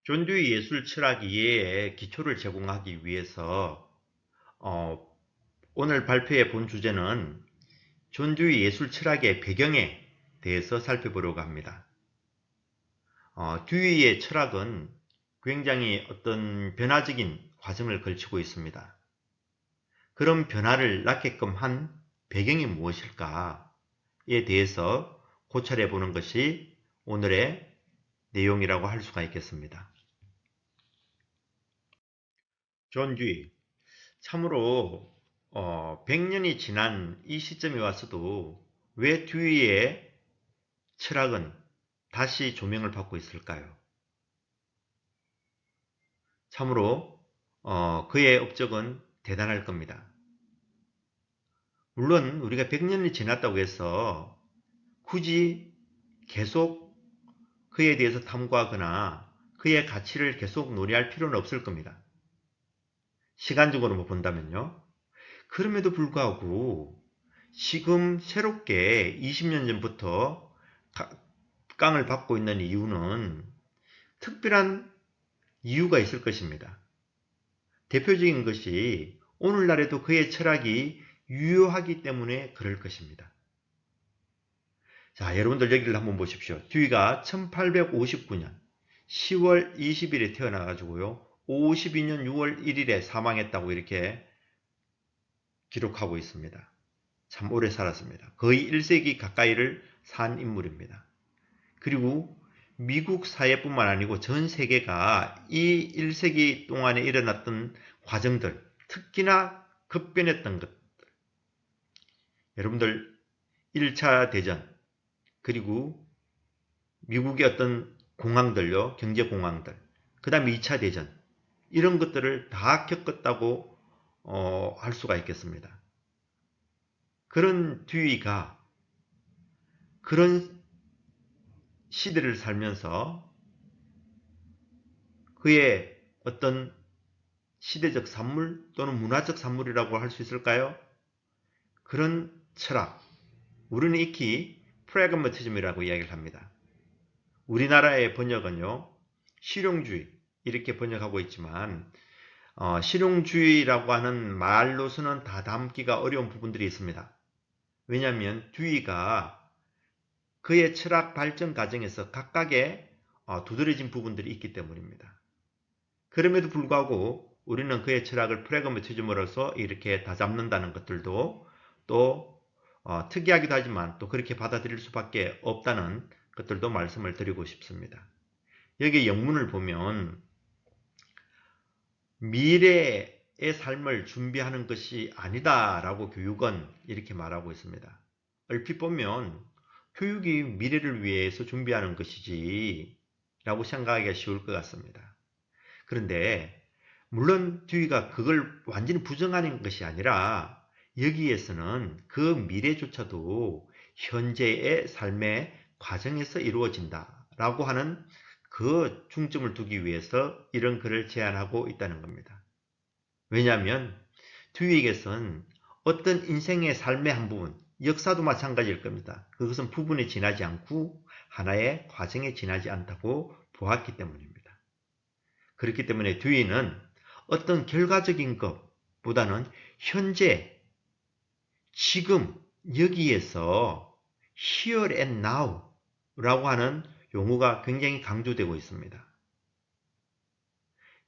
존 듀이 예술 철학 이해의 기초를 제공하기 위해서 어, 오늘 발표해 본 주제는 존 듀이 예술 철학의 배경에 대해서 살펴보려고 합니다. 듀이의 철학은 굉장히 어떤 변화적인 과정을 걸치고 있습니다. 그런 변화를 낳게끔 한 배경이 무엇일까에 대해서 고찰해 보는 것이 오늘의 내용이라고 할 수가 있겠습니다. 존 듀이, 참으로 100년이 지난 이 시점에 와서도 왜 듀이의 철학은 다시 조명을 받고 있을까요? 참으로 그의 업적은 대단할 겁니다. 물론 우리가 100년이 지났다고 해서 굳이 계속 그에 대해서 탐구하거나 그의 가치를 계속 논의할 필요는 없을 겁니다. 시간적으로 본다면요. 그럼에도 불구하고 지금 새롭게 20년 전부터 각광을 받고 있는 이유는 특별한 이유가 있을 것입니다. 대표적인 것이 오늘날에도 그의 철학이 유효하기 때문에 그럴 것입니다. 자, 여러분들 여기를 한번 보십시오. 듀이가 1859년 10월 20일에 태어나가지고요. 52년 6월 1일에 사망했다고 이렇게 기록하고 있습니다. 참 오래 살았습니다. 거의 1세기 가까이를 산 인물입니다. 그리고 미국 사회뿐만 아니고 전 세계가 이 1세기 동안에 일어났던 과정들, 특히나 급변했던 것들, 여러분들 1차 대전, 그리고 미국의 어떤 공황들요, 경제공황들, 그 다음에 2차 대전, 이런 것들을 다 겪었다고 할 수가 있겠습니다. 그런 듀이가 그런 시대를 살면서 그의 어떤 시대적 산물 또는 문화적 산물이라고 할 수 있을까요? 그런 철학, 우리는 익히 프래그마티즘이라고 이야기를 합니다. 우리나라의 번역은요, 실용주의 이렇게 번역하고 있지만 실용주의라고 하는 말로서는 다 담기가 어려운 부분들이 있습니다. 왜냐하면 듀이가 그의 철학 발전 과정에서 각각의 두드러진 부분들이 있기 때문입니다. 그럼에도 불구하고 우리는 그의 철학을 프래그마티즘으로서 이렇게 다잡는다는 것들도 또 특이하기도 하지만 또 그렇게 받아들일 수밖에 없다는 것들도 말씀을 드리고 싶습니다. 여기 영문을 보면 미래의 삶을 준비하는 것이 아니다라고 교육은 이렇게 말하고 있습니다. 얼핏 보면 교육이 미래를 위해서 준비하는 것이지 라고 생각하기가 쉬울 것 같습니다. 그런데 물론 듀이가 그걸 완전히 부정하는 것이 아니라 여기에서는 그 미래조차도 현재의 삶의 과정에서 이루어진다라고 하는 그 중점을 두기 위해서 이런 글을 제안하고 있다는 겁니다. 왜냐하면 듀이에게선 어떤 인생의 삶의 한 부분, 역사도 마찬가지일 겁니다. 그것은 부분에 지나지 않고 하나의 과정에 지나지 않다고 보았기 때문입니다. 그렇기 때문에 듀이는 어떤 결과적인 것보다는 현재, 지금, 여기에서 here and now 라고 하는 용어가 굉장히 강조되고 있습니다.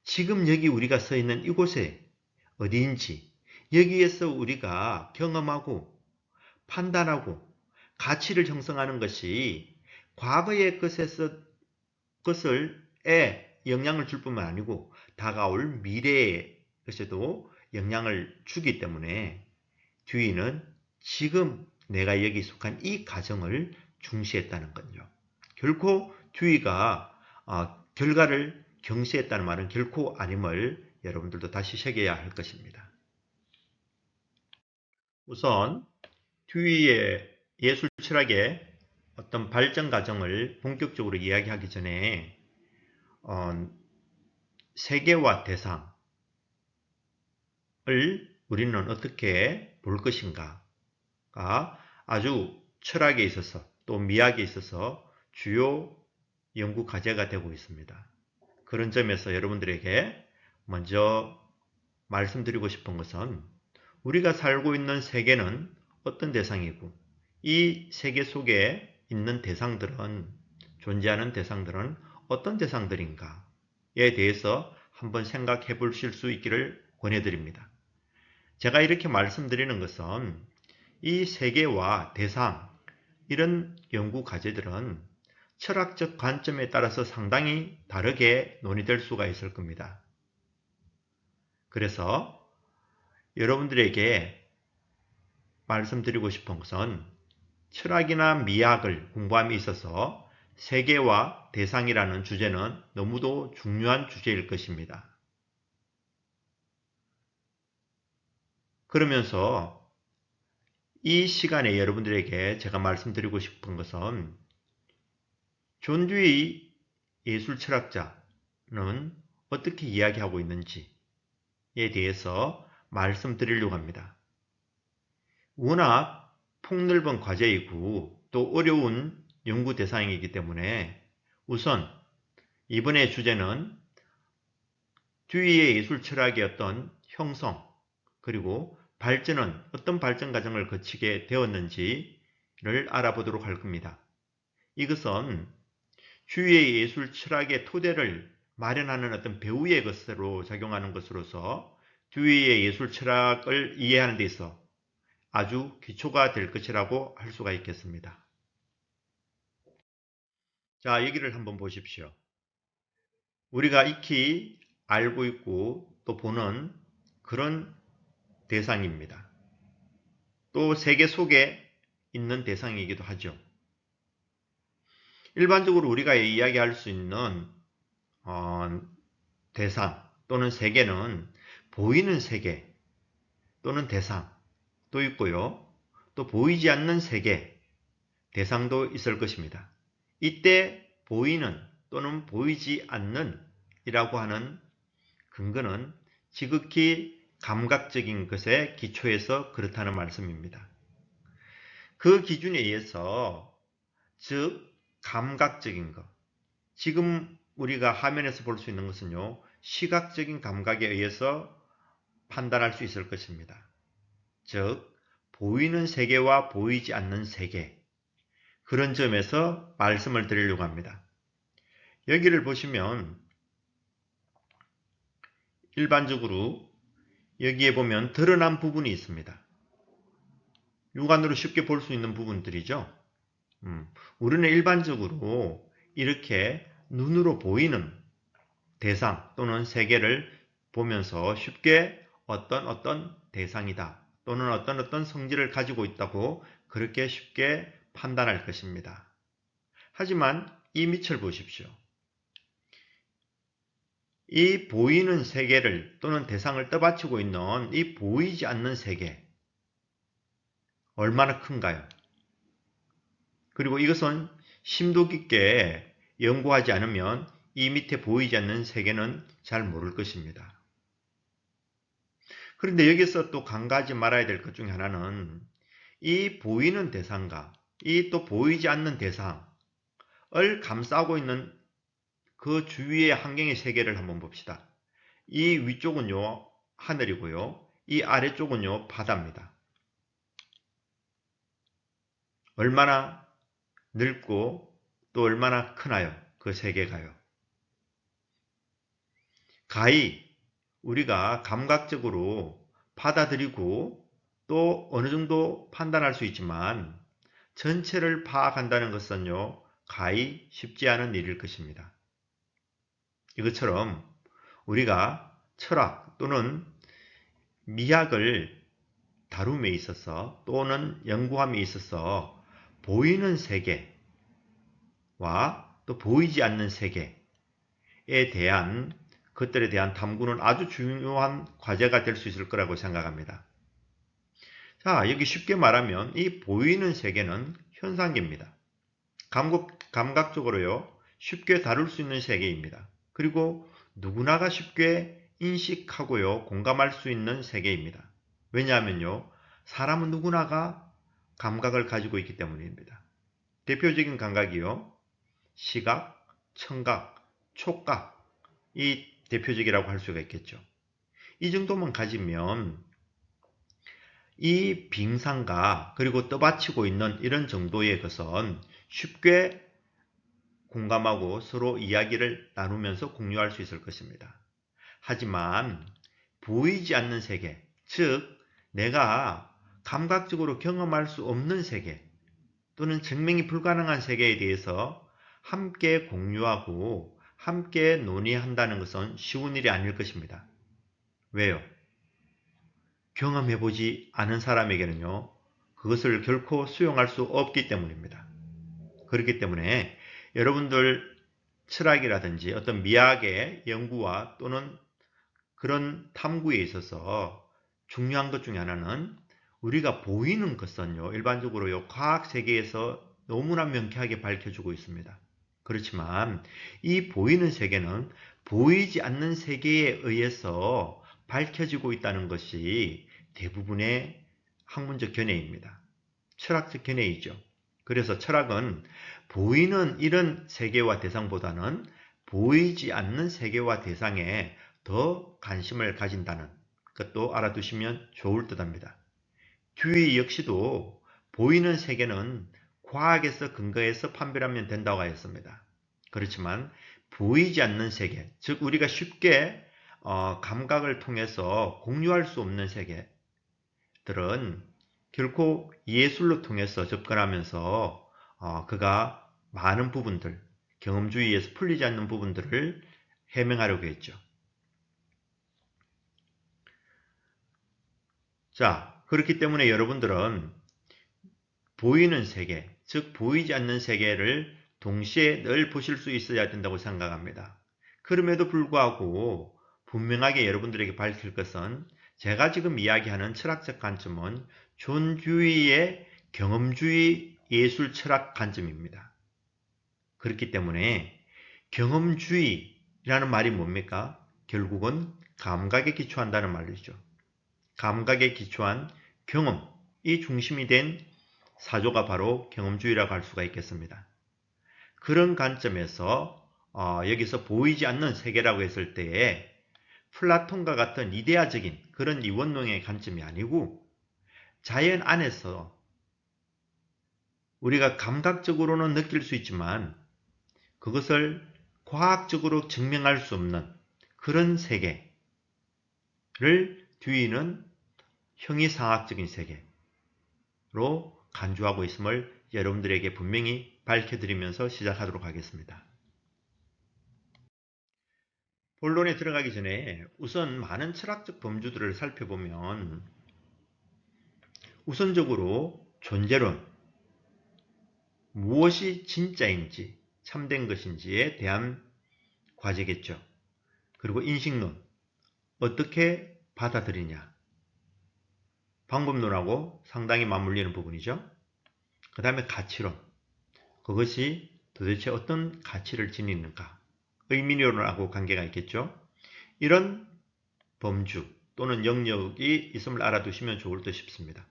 지금 여기 우리가 서 있는 이곳에 어디인지, 여기에서 우리가 경험하고 판단하고 가치를 형성하는 것이 과거의 것을에 영향을 줄 뿐만 아니고 다가올 미래의 것에도 영향을 주기 때문에 듀이는 지금 내가 여기 속한 이 가정을 중시했다는 거죠. 결코 듀이가 결과를 경시했다는 말은 결코 아님을 여러분들도 다시 새겨야 할 것입니다. 우선 듀이의 예술 철학의 어떤 발전 과정을 본격적으로 이야기하기 전에 세계와 대상을 우리는 어떻게 볼 것인가가 아주 철학에 있어서 또 미학에 있어서 주요 연구 과제가 되고 있습니다. 그런 점에서 여러분들에게 먼저 말씀드리고 싶은 것은 우리가 살고 있는 세계는 어떤 대상이고 이 세계 속에 있는 대상들은 존재하는 대상들은 어떤 대상들인가에 대해서 한번 생각해 보실 수 있기를 권해드립니다. 제가 이렇게 말씀드리는 것은 이 세계와 대상 이런 연구 과제들은 철학적 관점에 따라서 상당히 다르게 논의될 수가 있을 겁니다. 그래서 여러분들에게 말씀드리고 싶은 것은 철학이나 미학을 공부함에 있어서 세계와 대상이라는 주제는 너무도 중요한 주제일 것입니다. 그러면서 이 시간에 여러분들에게 제가 말씀드리고 싶은 것은 존 듀이 예술 철학자는 어떻게 이야기하고 있는지에 대해서 말씀드리려고 합니다. 워낙 폭넓은 과제이고 또 어려운 연구 대상이기 때문에 우선 이번의 주제는 듀이의 예술 철학의 어떤 형성 그리고 발전은 어떤 발전 과정을 거치게 되었는지를 알아보도록 할 겁니다. 이것은 듀이의 예술 철학의 토대를 마련하는 어떤 배우의 것으로 작용하는 것으로서 듀이의 예술 철학을 이해하는 데 있어 아주 기초가 될 것이라고 할 수가 있겠습니다. 자, 여기를 한번 보십시오. 우리가 익히 알고 있고 또 보는 그런 대상입니다. 또 세계 속에 있는 대상이기도 하죠. 일반적으로 우리가 이야기할 수 있는 대상 또는 세계는 보이는 세계 또는 대상도 있고요. 또 보이지 않는 세계, 대상도 있을 것입니다. 이때 보이는 또는 보이지 않는 이라고 하는 근거는 지극히 감각적인 것에 기초해서 그렇다는 말씀입니다. 그 기준에 의해서 즉 감각적인 것, 지금 우리가 화면에서 볼 수 있는 것은요, 시각적인 감각에 의해서 판단할 수 있을 것입니다. 즉 보이는 세계와 보이지 않는 세계, 그런 점에서 말씀을 드리려고 합니다. 여기를 보시면 일반적으로 여기에 보면 드러난 부분이 있습니다. 육안으로 쉽게 볼 수 있는 부분들이죠. 우리는 일반적으로 이렇게 눈으로 보이는 대상 또는 세계를 보면서 쉽게 어떤 대상이다 또는 어떤 성질을 가지고 있다고 그렇게 쉽게 판단할 것입니다. 하지만 이 밑을 보십시오. 이 보이는 세계를 또는 대상을 떠받치고 있는 이 보이지 않는 세계 얼마나 큰가요? 그리고 이것은 심도 깊게 연구하지 않으면 이 밑에 보이지 않는 세계는 잘 모를 것입니다. 그런데 여기서 또 간과하지 말아야 될 것 중에 하나는 이 보이는 대상과 이 또 보이지 않는 대상을 감싸고 있는 그 주위의 환경의 세계를 한번 봅시다. 이 위쪽은요 하늘이고요. 이 아래쪽은요 바다입니다. 얼마나 넓고 또 얼마나 크나요? 그 세계가요. 가히 우리가 감각적으로 받아들이고 또 어느 정도 판단할 수 있지만 전체를 파악한다는 것은요 가히 쉽지 않은 일일 것입니다. 이것처럼 우리가 철학 또는 미학을 다룸에 있어서 또는 연구함에 있어서 보이는 세계와 또 보이지 않는 세계에 대한 것들에 대한 탐구는 아주 중요한 과제가 될 수 있을 거라고 생각합니다. 자, 여기 쉽게 말하면 이 보이는 세계는 현상계입니다. 감각적으로요 쉽게 다룰 수 있는 세계입니다. 그리고 누구나가 쉽게 인식하고요 공감할 수 있는 세계입니다. 왜냐하면요 사람은 누구나가 감각을 가지고 있기 때문입니다. 대표적인 감각이요 시각, 청각, 촉각 이 대표적이라고 할 수가 있겠죠. 이 정도만 가지면 이 빙상과 그리고 떠받치고 있는 이런 정도의 것은 쉽게 공감하고 서로 이야기를 나누면서 공유할 수 있을 것입니다. 하지만 보이지 않는 세계, 즉 내가 감각적으로 경험할 수 없는 세계 또는 증명이 불가능한 세계에 대해서 함께 공유하고 함께 논의한다는 것은 쉬운 일이 아닐 것입니다. 왜요? 경험해보지 않은 사람에게는요, 그것을 결코 수용할 수 없기 때문입니다. 그렇기 때문에 여러분들 철학이라든지 어떤 미학의 연구와 또는 그런 탐구에 있어서 중요한 것 중에 하나는 우리가 보이는 것은요, 일반적으로 과학 세계에서 너무나 명쾌하게 밝혀주고 있습니다. 그렇지만 이 보이는 세계는 보이지 않는 세계에 의해서 밝혀지고 있다는 것이 대부분의 학문적 견해입니다. 철학적 견해이죠. 그래서 철학은 보이는 이런 세계와 대상보다는 보이지 않는 세계와 대상에 더 관심을 가진다는 것도 알아두시면 좋을 듯합니다. 듀이 역시도 보이는 세계는 과학에서 근거해서 판별하면 된다고 하였습니다. 그렇지만 보이지 않는 세계, 즉 우리가 쉽게 감각을 통해서 공유할 수 없는 세계들은 결코 예술로 통해서 접근하면서 그가 많은 부분들, 경험주의에서 풀리지 않는 부분들을 해명하려고 했죠. 자, 그렇기 때문에 여러분들은 보이는 세계, 즉 보이지 않는 세계를 동시에 늘 보실 수 있어야 된다고 생각합니다. 그럼에도 불구하고 분명하게 여러분들에게 밝힐 것은 제가 지금 이야기하는 철학적 관점은 존 듀이의 경험주의 예술 철학 관점입니다. 그렇기 때문에 경험주의라는 말이 뭡니까? 결국은 감각에 기초한다는 말이죠. 감각에 기초한 경험이 중심이 된 사조가 바로 경험주의라고 할 수가 있겠습니다. 그런 관점에서 여기서 보이지 않는 세계라고 했을 때에 플라톤과 같은 이데아적인 그런 이원론의 관점이 아니고 자연 안에서 우리가 감각적으로는 느낄 수 있지만 그것을 과학적으로 증명할 수 없는 그런 세계를 듀이는 형이상학적인 세계로 간주하고 있음을 여러분들에게 분명히 밝혀드리면서 시작하도록 하겠습니다. 본론에 들어가기 전에 우선 많은 철학적 범주들을 살펴보면 우선적으로 존재론, 무엇이 진짜인지 참된 것인지에 대한 과제겠죠. 그리고 인식론, 어떻게 받아들이냐, 방법론하고 상당히 맞물리는 부분이죠. 그 다음에 가치론, 그것이 도대체 어떤 가치를 지니는가, 의미론하고 관계가 있겠죠. 이런 범주 또는 영역이 있음을 알아두시면 좋을 듯 싶습니다.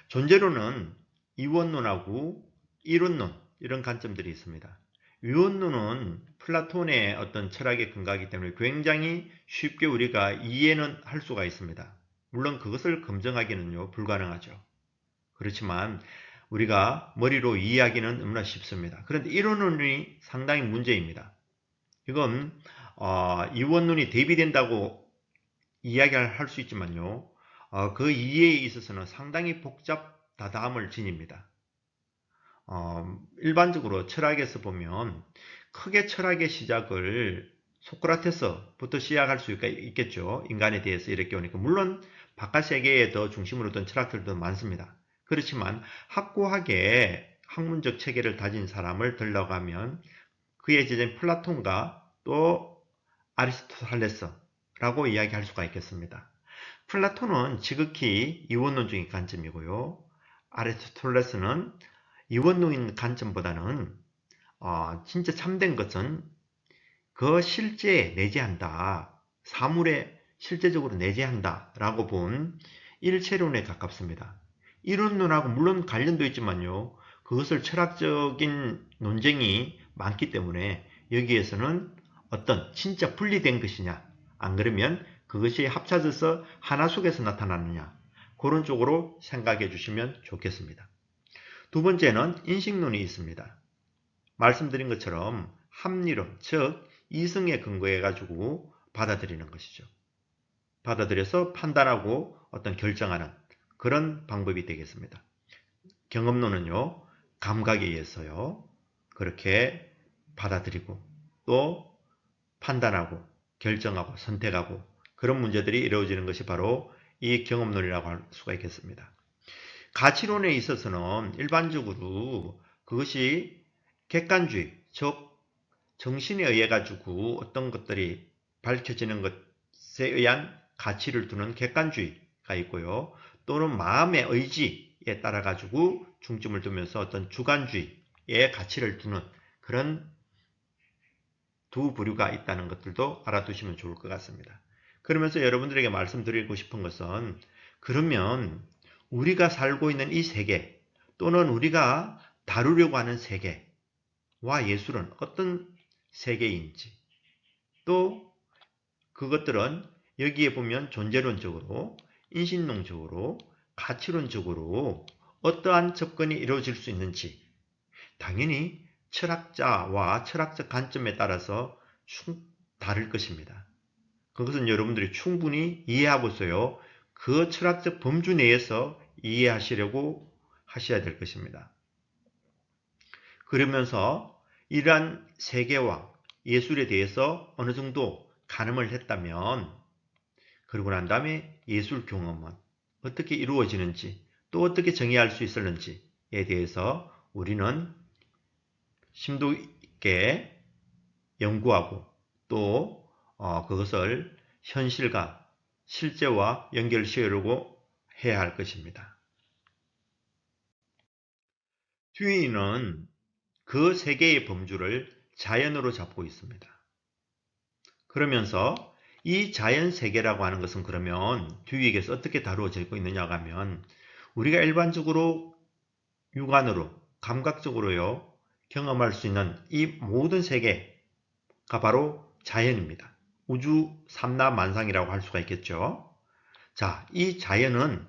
존재론은 이원론하고 이론론 이런 관점들이 있습니다. 이원론은 플라톤의 어떤 철학의 근거이기 때문에 굉장히 쉽게 우리가 이해는 할 수가 있습니다. 물론 그것을 검증하기는요 불가능하죠. 그렇지만 우리가 머리로 이해하기는 너무나 쉽습니다. 그런데 이론론이 상당히 문제입니다. 이건 이원론이 대비된다고 이야기할 수 있지만요. 그 이해에 있어서는 상당히 복잡다담을 지닙니다. 일반적으로 철학에서 보면 크게 철학의 시작을 소크라테스부터 시작할 수 있겠죠. 인간에 대해서 이렇게 오니까. 물론 바깥 세계에 더 중심으로 둔 철학들도 많습니다. 그렇지만 확고하게 학문적 체계를 다진 사람을 들러가면 그의 제자인 플라톤과 또 아리스토텔레스라고 이야기할 수가 있겠습니다. 플라톤은 지극히 이원론적인 관점이고요. 아리스토텔레스는 이원론인 관점보다는 진짜 참된 것은 그 실제에 내재한다. 사물에 실제적으로 내재한다. 라고 본 일체론에 가깝습니다. 이론론하고 물론 관련도 있지만요. 그것을 철학적인 논쟁이 많기 때문에 여기에서는 어떤 진짜 분리된 것이냐, 안 그러면 그것이 합쳐져서 하나 속에서 나타나느냐, 그런 쪽으로 생각해 주시면 좋겠습니다. 두 번째는 인식론이 있습니다. 말씀드린 것처럼 합리론, 즉 이성에 근거해 가지고 받아들이는 것이죠. 받아들여서 판단하고 어떤 결정하는 그런 방법이 되겠습니다. 경험론은요, 감각에 의해서요, 그렇게 받아들이고 또 판단하고 결정하고 선택하고 그런 문제들이 이루어지는 것이 바로 이 경험론이라고 할 수가 있겠습니다. 가치론에 있어서는 일반적으로 그것이 객관주의, 즉 정신에 의해 가지고 어떤 것들이 밝혀지는 것에 의한 가치를 두는 객관주의가 있고요. 또는 마음의 의지에 따라 가지고 중점을 두면서 어떤 주관주의의 가치를 두는 그런 두 부류가 있다는 것들도 알아두시면 좋을 것 같습니다. 그러면서 여러분들에게 말씀드리고 싶은 것은, 그러면 우리가 살고 있는 이 세계 또는 우리가 다루려고 하는 세계와 예술은 어떤 세계인지, 또 그것들은 여기에 보면 존재론적으로, 인신론적으로, 가치론적으로 어떠한 접근이 이루어질 수 있는지, 당연히 철학자와 철학적 관점에 따라서 다를 것입니다. 그것은 여러분들이 충분히 이해하고서요, 그 철학적 범주 내에서 이해하시려고 하셔야 될 것입니다. 그러면서 이러한 세계와 예술에 대해서 어느 정도 가늠을 했다면, 그러고 난 다음에 예술 경험은 어떻게 이루어지는지, 또 어떻게 정의할 수 있었는지에 대해서 우리는 심도 있게 연구하고 또 그것을 현실과 실제와 연결시키려고 해야 할 것입니다. 듀이는 그 세계의 범주를 자연으로 잡고 있습니다. 그러면서 이 자연 세계라고 하는 것은 그러면 듀이에게서 어떻게 다루어지고 있느냐 하면, 우리가 일반적으로 육안으로 감각적으로요 경험할 수 있는 이 모든 세계가 바로 자연입니다. 우주 삼라만상이라고 할 수가 있겠죠. 자, 이 자연은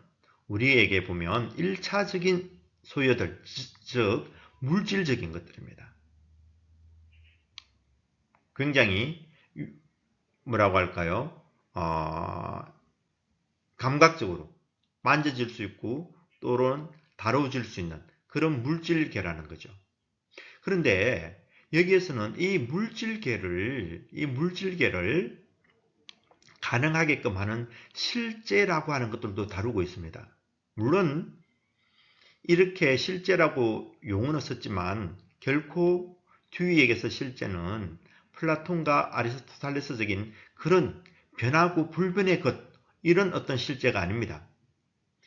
우리에게 보면 1차적인 소요들, 즉 물질적인 것들입니다. 굉장히 뭐라고 할까요? 감각적으로 만져질 수 있고 또는 다뤄질 수 있는 그런 물질계라는 거죠. 그런데 여기에서는 이 물질계를 가능하게끔 하는 실제라고 하는 것들도 다루고 있습니다. 물론 이렇게 실제라고 용어는 썼지만 결코 듀이에게서 실제는 플라톤과 아리스토텔레스적인 그런 변하고 불변의 것, 이런 어떤 실제가 아닙니다.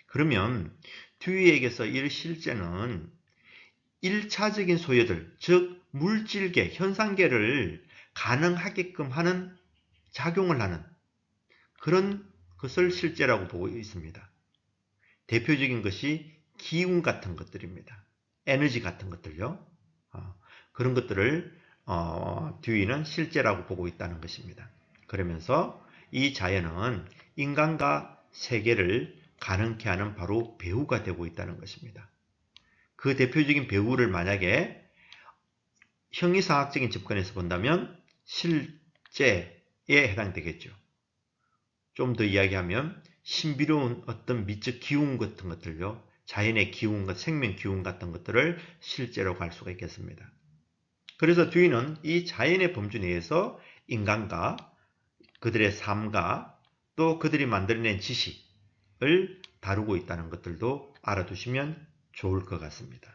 그러면 듀이에게서 이 실제는 1차적인 소요들, 즉 물질계, 현상계를 가능하게끔 하는, 작용을 하는 그런 것을 실제라고 보고 있습니다. 대표적인 것이 기운 같은 것들입니다. 에너지 같은 것들요. 그런 것들을 듀이는 실제라고 보고 있다는 것입니다. 그러면서 이 자연은 인간과 세계를 가능케 하는 바로 배후가 되고 있다는 것입니다. 그 대표적인 배후를 만약에 형이상학적인 접근에서 본다면 실제에 해당되겠죠. 좀 더 이야기하면 신비로운 어떤 미적 기운 같은 것들요, 자연의 기운과 생명 기운 같은 것들을 실제로 갈 수가 있겠습니다. 그래서 듀이는 이 자연의 범주 내에서 인간과 그들의 삶과 또 그들이 만들어낸 지식을 다루고 있다는 것들도 알아두시면 좋을 것 같습니다.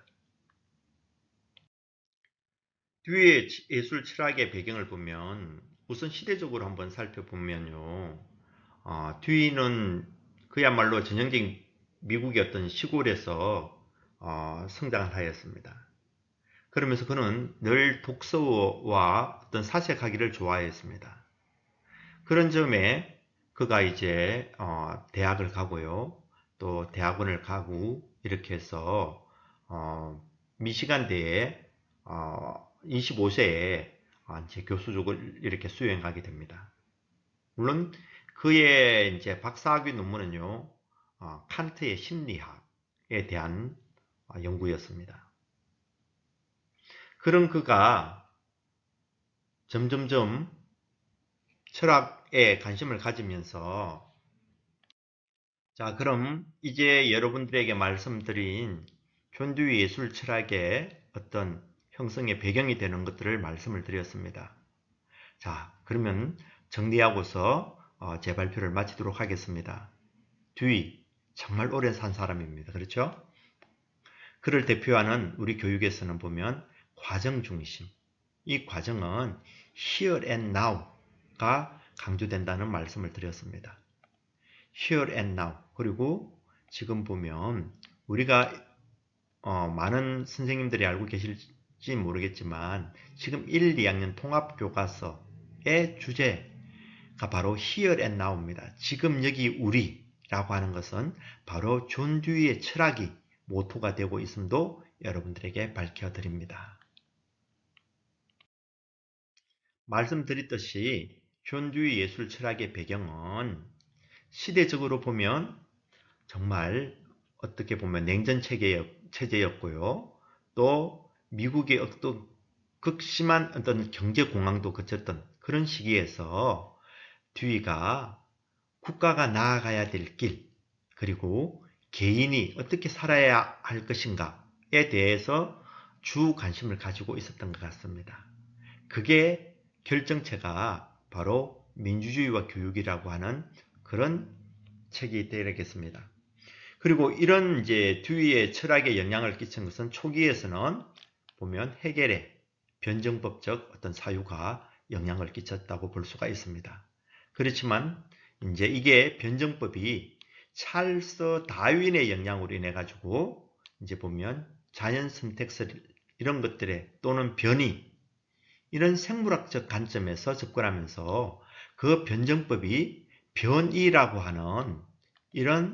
듀이의 예술 철학의 배경을 보면 우선 시대적으로 한번 살펴보면요, 듀이는 그야말로 전형적인 미국의 어떤 시골에서 성장을 하였습니다. 그러면서 그는 늘 독서와 어떤 사색하기를 좋아했습니다. 그런 점에 그가 이제 대학을 가고요, 또 대학원을 가고 이렇게 해서 미시간대에 25세에 이제 교수직을 이렇게 수행하게 됩니다. 물론 그의 이제 박사학위 논문은요, 칸트의 심리학에 대한 연구였습니다. 그런 그가 점점점 철학에 관심을 가지면서, 자, 그럼 이제 여러분들에게 말씀드린 존 듀이 예술 철학의 어떤 형성의 배경이 되는 것들을 말씀을 드렸습니다. 자, 그러면 정리하고서 제 발표를 마치도록 하겠습니다. 듀이, 정말 오래 산 사람입니다. 그렇죠? 그를 대표하는 우리 교육에서는 보면 과정 중심, 이 과정은 here and now가 강조된다는 말씀을 드렸습니다. here and now. 그리고 지금 보면 우리가 많은 선생님들이 알고 계실지 모르겠지만 지금 1, 2학년 통합교과서의 주제가 바로 here and now입니다. 지금 여기 우리라고 하는 것은 바로 존 듀이의 철학이 모토가 되고 있음도 여러분들에게 밝혀드립니다. 말씀드렸듯이 존 듀이 예술 철학의 배경은 시대적으로 보면 정말 어떻게 보면 냉전 체제였고요. 또 미국의 어떤 극심한 어떤 경제 공황도 거쳤던 그런 시기에서 듀이가 국가가 나아가야 될 길, 그리고 개인이 어떻게 살아야 할 것인가에 대해서 주 관심을 가지고 있었던 것 같습니다. 그게 결정체가 바로 민주주의와 교육이라고 하는 그런 책이 되겠습니다. 그리고 이런 이제 듀이의 철학에 영향을 끼친 것은 초기에서는 보면 헤겔의 변증법적 어떤 사유가 영향을 끼쳤다고 볼 수가 있습니다. 그렇지만 이제 이게 변증법이 찰스 다윈의 영향으로 인해 가지고 이제 보면 자연 선택설 이런 것들에 또는 변이 이런 생물학적 관점에서 접근하면서 그 변증법이 변이라고 하는 이런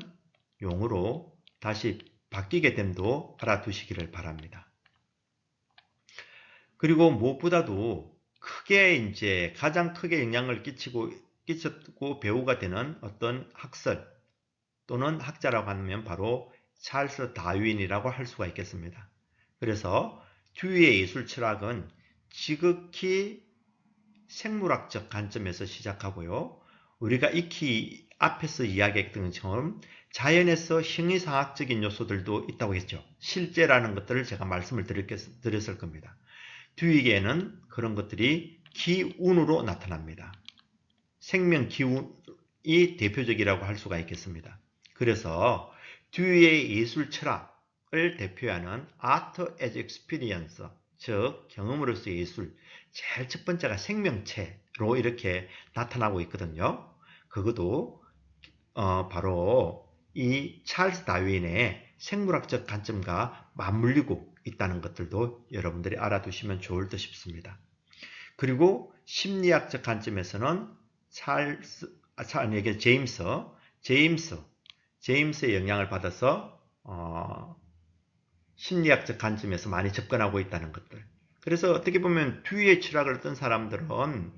용어로 다시 바뀌게 됨도 알아두시기를 바랍니다. 그리고 무엇보다도 크게 이제 가장 크게 영향을 끼쳤고 배우가 되는 어떤 학설 또는 학자라고 하면 바로 찰스 다윈이라고 할 수가 있겠습니다. 그래서 듀이의 예술 철학은 지극히 생물학적 관점에서 시작하고요. 우리가 익히 앞에서 이야기했던 것처럼 자연에서 형이상학적인 요소들도 있다고 했죠. 실제라는 것들을 제가 말씀을 드렸을 겁니다. 듀이에게는 그런 것들이 기운으로 나타납니다. 생명 기운이 대표적이라고 할 수가 있겠습니다. 그래서 듀이의 예술 철학을 대표하는 Art as Experience, 즉 경험으로서의 예술, 제일 첫 번째가 생명체로 이렇게 나타나고 있거든요. 그것도 바로 이 찰스 다윈의 생물학적 관점과 맞물리고 있다는 것들도 여러분들이 알아두시면 좋을 듯 싶습니다. 그리고 심리학적 관점에서는 제임스의 영향을 받아서 심리학적 관점에서 많이 접근하고 있다는 것들. 그래서 어떻게 보면 듀이의 철학을 떤 사람들은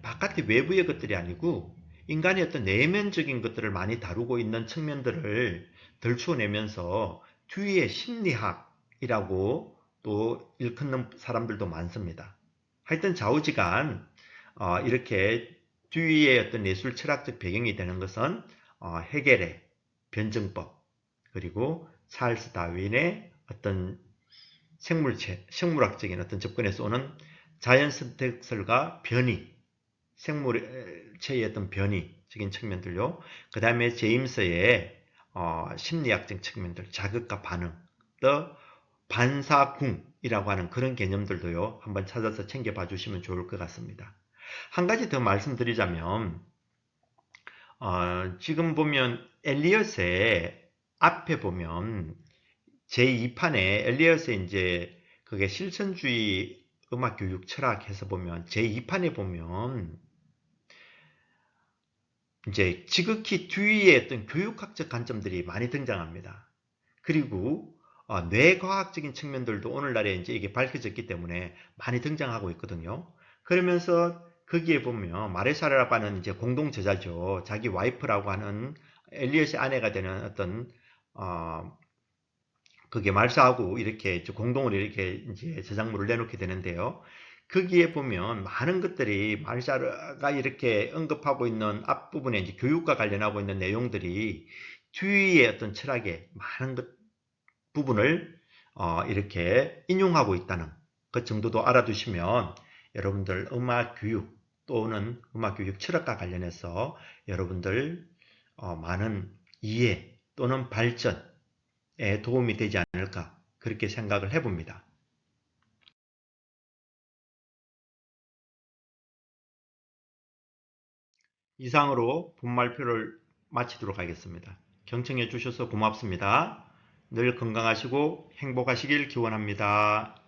바깥의 외부의 것들이 아니고 인간의 어떤 내면적인 것들을 많이 다루고 있는 측면들을 들추어내면서 듀이의 심리학이라고 또 일컫는 사람들도 많습니다. 하여튼 좌우지간 이렇게 듀이의 어떤 예술 철학적 배경이 되는 것은 헤겔의 변증법 그리고 찰스 다윈의 어떤 생물학적인 어떤 접근에서 오는 자연 선택설과 변이, 생물체의 어떤 변이적인 측면들요. 그 다음에 제임스의 심리학적 측면들, 자극과 반응, 또 반사궁이라고 하는 그런 개념들도요. 한번 찾아서 챙겨봐 주시면 좋을 것 같습니다. 한 가지 더 말씀드리자면 지금 보면 엘리엇의 앞에 보면 제2판에 엘리엇의 이제 그게 실천주의 음악 교육 철학해서 보면 제2판에 보면 이제 지극히 듀이의 어떤 교육학적 관점들이 많이 등장합니다. 그리고 뇌과학적인 측면들도 오늘날에 이제 이게 밝혀졌기 때문에 많이 등장하고 있거든요. 그러면서 거기에 보면 마레샤라고 하는 이제 공동 저자죠. 자기 와이프라고 하는 엘리엇의 아내가 되는 어떤 그게 말사하고 이렇게 공동으로 이렇게 이제 저작물을 내놓게 되는데요. 거기에 보면 많은 것들이 말샤가 이렇게 언급하고 있는 앞부분에 이제 교육과 관련하고 있는 내용들이 뒤의 어떤 철학의 많은 부분을 이렇게 인용하고 있다는 그 정도도 알아두시면 여러분들 음악 교육 또는 음악 교육 철학과 관련해서 여러분들 많은 이해 또는 발전에 도움이 되지 않을까 그렇게 생각을 해봅니다. 이상으로 분말표를 마치도록 하겠습니다. 경청해 주셔서 고맙습니다. 늘 건강하시고 행복하시길 기원합니다.